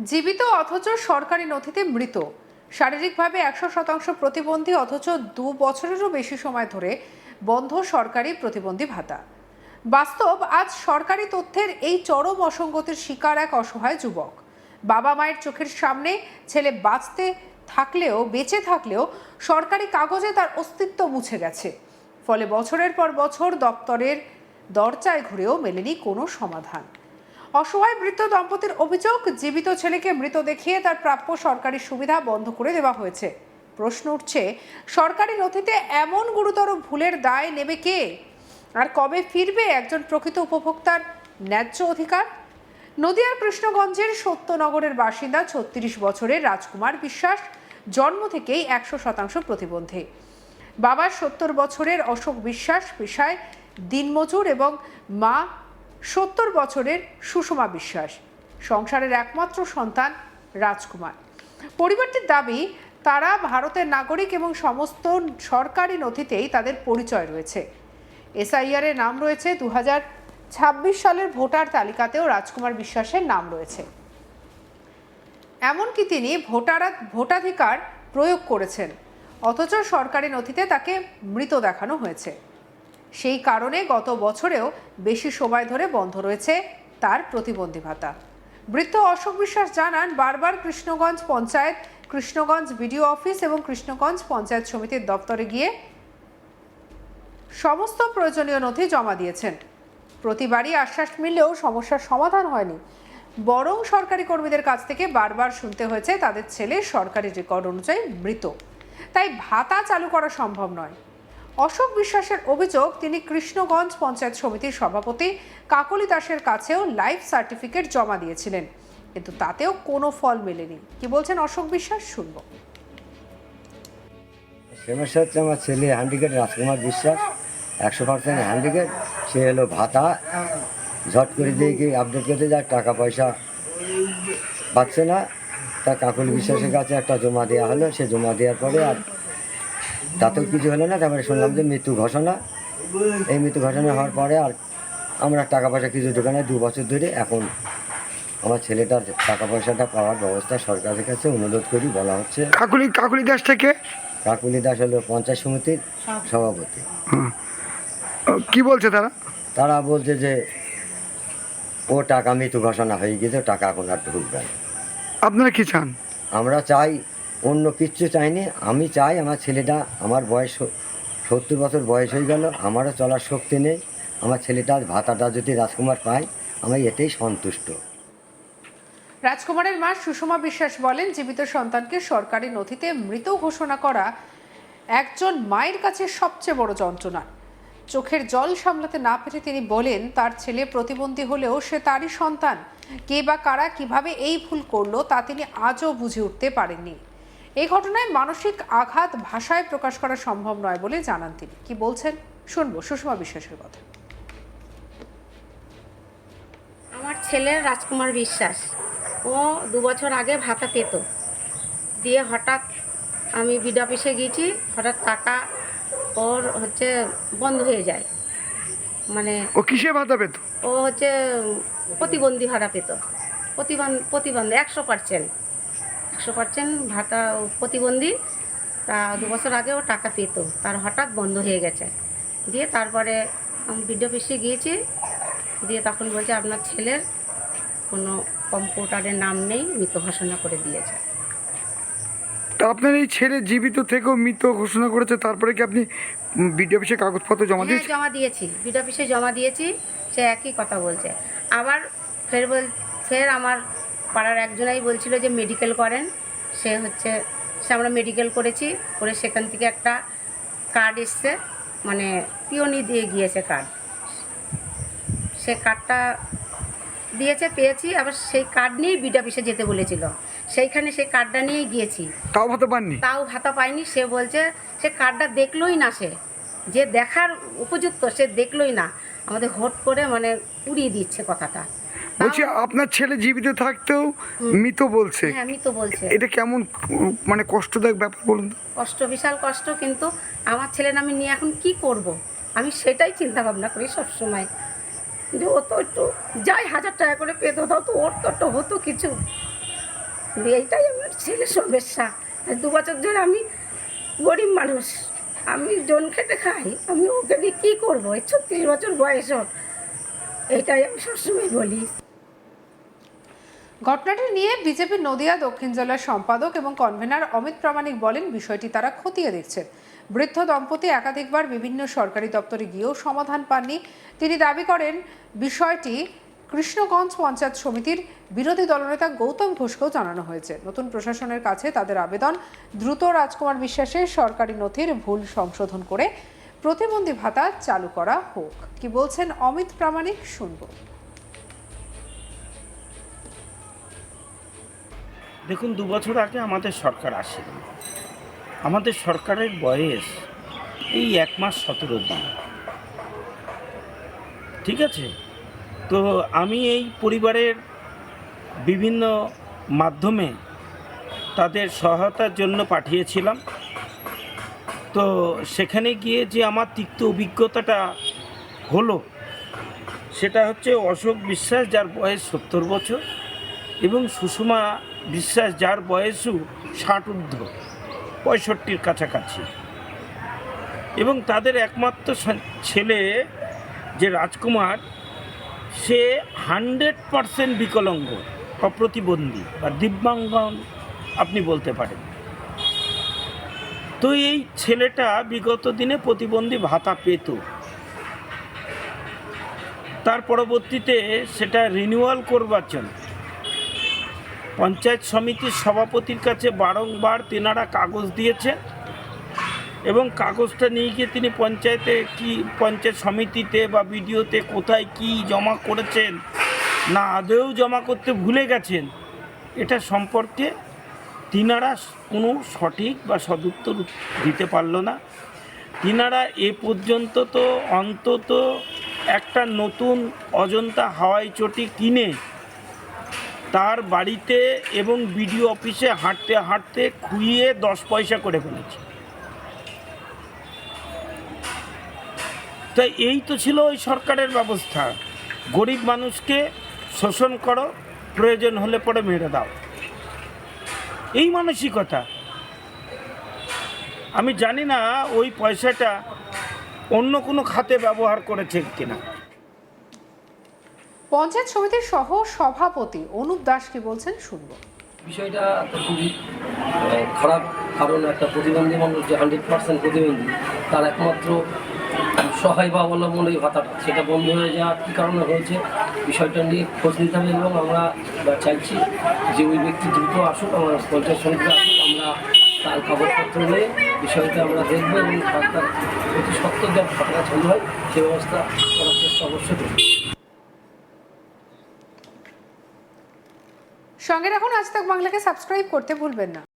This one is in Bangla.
জীবিত অথচ সরকারি নথিতে মৃত, শারীরিকভাবে 100% প্রতিবন্ধী অথচ 2 বছরেরও বেশি সময় ধরে বন্ধ সরকারি প্রতিবন্ধী ভাতা। বাস্তব, আজ সরকারি তথ্যের এই চরম অসঙ্গতির শিকার এক অসহায় যুবক। বাবা মায়ের চোখের সামনে ছেলে বেঁচে থাকলেও সরকারি কাগজে তার অস্তিত্ব মুছে গেছে। ফলে বছরের পর বছর দপ্তরের দরজায় ঘুরেও মেলেনি কোনো সমাধান। অসহায় বৃদ্ধ দম্পতির অভিযোগ, জীবিত ছেলেকে মৃত দেখিয়ে তার প্রাপ্য সরকারি সুবিধা বন্ধ করে দেওয়া হয়েছে। প্রশ্ন উঠছে, সরকারি নথিতে এমন গুরুতর ভুলের দায় নেবে কে? আর কবে ফিরবে একজন প্রকৃত উপভোক্তার ন্যায্য অধিকার? নদিয়ার কৃষ্ণগঞ্জের সত্যনগরের বাসিন্দা 36 বছরের রাজকুমার বিশ্বাস জন্ম থেকেই 100% প্রতিবন্ধী। বাবা 70 বছরের অশোক বিশ্বাস পেশায় দিনমজুর এবং মা 70 বছরের সুষমা বিশ্বাস সংসারের একমাত্র সন্তান রাজকুমার। পরিবারটির দাবি, তারা ভারতের নাগরিক এবং সমস্ত সরকারি নথিতেই তাদের পরিচয় রয়েছে। এসআইআর এর নাম রয়েছে, 2026 সালের ভোটার তালিকাতেও রাজকুমার বিশ্বাসের নাম রয়েছে। এমনকি তিনি ভোটাধিকার প্রয়োগ করেছেন, অথচ সরকারি নথিতে তাকে মৃত দেখানো হয়েছে। সেই কারণে গত বছরেও বেশি সময় ধরে বন্ধ রয়েছে তার প্রতিবন্ধী ভাতা। বৃদ্ধ অশোক বিশ্বাস জানান, বারবার কৃষ্ণগঞ্জ পঞ্চায়েত, কৃষ্ণগঞ্জ বিডিও অফিস এবং কৃষ্ণগঞ্জ পঞ্চায়েত সমিতির দপ্তরে গিয়ে সমস্ত প্রয়োজনীয় নথি জমা দিয়েছেন। প্রতিবারই আশ্বাস মিললেও সমস্যার সমাধান হয়নি, বরং সরকারি কর্মীদের কাছ থেকে বারবার শুনতে হয়েছে তাদের ছেলে সরকারি রেকর্ড অনুযায়ী মৃত, তাই ভাতা চালু করা সম্ভব নয়। অশোক বিশ্বাসের অভিযোগ, তিনি কৃষ্ণগঞ্জ পঞ্চায়েত সমিতির সভাপতি কাকলি দাসের কাছেও লাইফ সার্টিফিকেট জমা দিয়েছিলেন, কিন্তু তাতেও কোনো ফল মেলেনি। কি বলছেন অশোক বিশ্বাস, শুনবো। সমস্যা হচ্ছে, আমার ছেলে হ্যান্ডিক্যাপ, রাজকুমার বিশ্বাস 100% হ্যান্ডিক্যাপ। সে হলো ভাতা ঝট করে দিয়ে কি আপডেট করতে যায়, টাকা পয়সা পাচ্ছে না। তা কাকলি বিশ্বাসের কাছে একটা জমা দেওয়া হলো, সে জমা দেওয়ার পরে আর তাতেও কিছু হলো না। তারপরে শুনলাম যে মৃত্যু ঘোষণা। এই মৃত্যু ঘোষণা হওয়ার পরে আর আমরা টাকা পয়সা কিছু ঢোকানো 2 বছর ধরে। এখন আমার ছেলেটার টাকা পয়সাটা পাওয়ার ব্যবস্থা সরকারের কাছে অনুরোধ করি, বলা হচ্ছে। কাকুলি দাস থেকে কাকুলি দাস হলো পঞ্চায়েত সমিতির সভাপতি। কি বলছে তারা? তারা বলছে যে ও টাকা মৃত্যু ঘোষণা হয়ে গেছে, টাকা এখন আর ঢুকবে না। আপনারা কি চান? আমরা চাই, অন্য কিচ্ছু চাইনি। আমি চাই আমার ছেলেটা, আমার বয়স 70 বছর বয়স হয়ে গেল, আমারও চলার শক্তি নেই। আমার ছেলেটার ভাতাটা যদি রাজকুমার পায়, আমি এতেই সন্তুষ্ট। রাজকুমারের মা সুষমা বিশ্বাস বলেন, জীবিত সন্তানকে সরকারি নথিতে মৃত ঘোষণা করা একজন মায়ের কাছে সবচেয়ে বড় যন্ত্রণা। চোখের জল সামলাতে না পেরে তিনি বলেন, তার ছেলে প্রতিবন্ধী হলেও সে তারই সন্তান। কে বা কারা কিভাবে এই ভুল করলো তা তিনি আজও বুঝে উঠতে পারেননি। এই ঘটনায় মানসিক আঘাত ভাষায় প্রকাশ করা সম্ভব নয় বলে জানান তিনি। কি বলছেন শুনবো সুষমা বিশ্বাসের কথা। আমার ছেলে রাজকুমার বিশ্বাস, ও 2 বছর আগে ভাতা পেত, দিয়ে হঠাৎ আমি বিডি অফিসে গিয়েছি, হঠাৎ টাকা ওর বন্ধ হয়ে যায়। মানে ও কিসে ভাতা পেত? ও প্রতিবন্ধী ভাতা পেত, প্রতিবন্ধী 100% ভাতা, প্রতিবন্ধী। তা 2 বছর আগে ও টাকা পেত, তার হঠাৎ বন্ধ হয়ে গেছে। দিয়ে তারপরে আমি বিডি অফিসে গিয়েছি, দিয়ে তখন বলছে আপনার ছেলের কোনো কম্পিউটারের নাম নেই, মৃত ঘোষণা করে দিয়েছে। তা আপনার এই ছেলে জীবিত থেকেও মৃত ঘোষণা করেছে, তারপরে কি আপনি বিডিও অফিসে কাগজপত্র জমা দিয়েছেন? জমা দিয়েছি, বিডি অফিসে জমা দিয়েছি। সে একই কথা বলছে। আবার ফের আমার পাড়ার একজনাই বলছিল যে মেডিকেল করেন। সে আমরা মেডিকেল করেছি, করে সেখান থেকে একটা কার্ড এসছে, মানে পিওনি দিয়ে গিয়েছে কার্ড। সে কার্ডটা দিয়েছে, পেয়েছি। আবার সেই কার্ড নিয়েই বিডি অফিসে যেতে বলেছিল, সেইখানে সেই কার্ডটা নিয়েই গিয়েছি, তাও ভাতা পাননি? তাও ভাতা পাইনি। সে বলছে সে কার্ডটা দেখলোই না, সে যে দেখার উপযুক্ত সে দেখলোই না। আমাদের হোট করে মানে উড়িয়ে দিচ্ছে কথাটা। বলছি আপনার ছেলে জীবিত থাকতেও মৃত বলছে? হ্যাঁ, মৃত বলছে। এটা কেমন মানে কষ্টদায়ক ব্যাপার বলুন তো? কষ্ট, বিশাল কষ্ট। কিন্তু আমার ছেলের নামে নিয়ে এখন কি করব, আমি সেটাই চিন্তা ভাবনা করি সবসময়, যে ও তো একটু যাই 1000 টাকা করে পেতো, তাও তো ওর তো হতো কিছু। দিয়ে এইটাই আমার ছেলের সমস্যা। 2 বছর ধরে আমি গরিব মানুষ, আমি জন খেটে খাই, আমি ওকে দিয়ে কী করবো? এই 36 বছর বয়স ওর, এইটাই আমি সবসময় বলি। ঘটনাটি নিয়ে বিজেপির নদিয়া দক্ষিণ জেলার সম্পাদক এবং কনভেনার অমিত প্রামাণিক বলেন, বিষয়টি তারা খতিয়ে দেখছেন। বৃদ্ধ দম্পতি একাধিকবার বিভিন্ন সরকারি দপ্তরে গিয়েও সমাধান পাননি। তিনি দাবি করেন, বিষয়টি কৃষ্ণগঞ্জ পঞ্চায়েত সমিতির বিরোধী দলনেতা গৌতম ঘোষকেও জানানো হয়েছে। নতুন প্রশাসনের কাছে তাদের আবেদন, দ্রুত রাজকুমার বিশ্বাসের সরকারি নথির ভুল সংশোধন করে প্রতিবন্ধী ভাতা চালু করা হোক। কি বলছেন অমিত প্রামাণিক, শুনব। দেখুন, 2 বছর আগে আমাদের সরকার আসে। আমাদের সরকারের বয়স এই 1 মাস 17 দিন, ঠিক আছে? তো আমি এই পরিবারের বিভিন্ন মাধ্যমে তাদের সহায়তার জন্য পাঠিয়েছিলাম। তো সেখানে গিয়ে যে আমার তিক্ত অভিজ্ঞতাটা হলো সেটা হচ্ছে অশোক বিশ্বাস, যার বয়স 70 বছর, এবং সুষমা বিশ্বাস, যার বয়সও 60 ঊর্ধ্ব, 65-র কাছাকাছি, এবং তাদের একমাত্র ছেলে যে রাজকুমার, সে 100% বিকলাঙ্গ বা প্রতিবন্ধী বা দিব্যাঙ্গন আপনি বলতে পারেন। তো এই ছেলেটা বিগত দিনে প্রতিবন্ধী ভাতা পেত, তার পরবর্তীতে সেটা রিনিউয়াল করবার জন্য পঞ্চায়েত সমিতির সভাপতির কাছে বারংবার তেনারা কাগজ দিয়েছে, এবং কাগজটা নিয়ে গিয়ে তিনি পঞ্চায়েত সমিতিতে বা বিডিওতে কোথায় কি জমা করেছেন, না আদৌ জমা করতে ভুলে গেছেন, এটা সম্পর্কে তিনারা কোনো সঠিক বা সদুত্তর দিতে পারল না। তিনারা এ পর্যন্ত তো অন্তত একটা নতুন অজন্তা হাওয়াই চটি কিনে তার বাড়িতে এবং বিডিও অফিসে হাঁটতে হাঁটতে খুইয়ে 10 পয়সা করে ফেলেছে। তাই এই তো ছিল ওই সরকারের ব্যবস্থা, গরিব মানুষকে শোষণ করো, প্রয়োজন হলে পরে মেরে দাও, এই মানসিকতা। আমি জানি না ওই পয়সাটা অন্য কোনো খাতে ব্যবহার করেছে কিনা। পঞ্চায়েত সমিতির সহ সভাপতি অনুপ দাস কি বলছেন, শুনবো। বিষয়টা তো খুবই খারাপ, কারণ একটা প্রতিবন্ধী মানুষ যে 100% প্রতিবন্ধী, তার একমাত্র সহায় বা অবলম্বন এই ভাতাটা, সেটা বন্ধ হয়ে যাওয়া কী কারণে হয়েছে বিষয়টা নিয়ে খোঁজ নিতে হবে, এবং আমরা চাইছি যে ওই ব্যক্তি দ্রুত আসুক, আমার পঞ্চায়েত সমিতিতে আসুক, আমরা তার কাগজপত্র নিয়ে বিষয়টা আমরা দেখবো এবং তার অতি সত্ত্বর যা ভাতাটা চালু হয় সে ব্যবস্থা করার চেষ্টা অবশ্যই করব। সঙ্গে রাখুন আজ তাক বাংলাকে, সাবস্ক্রাইব করতে ভুলবেন না।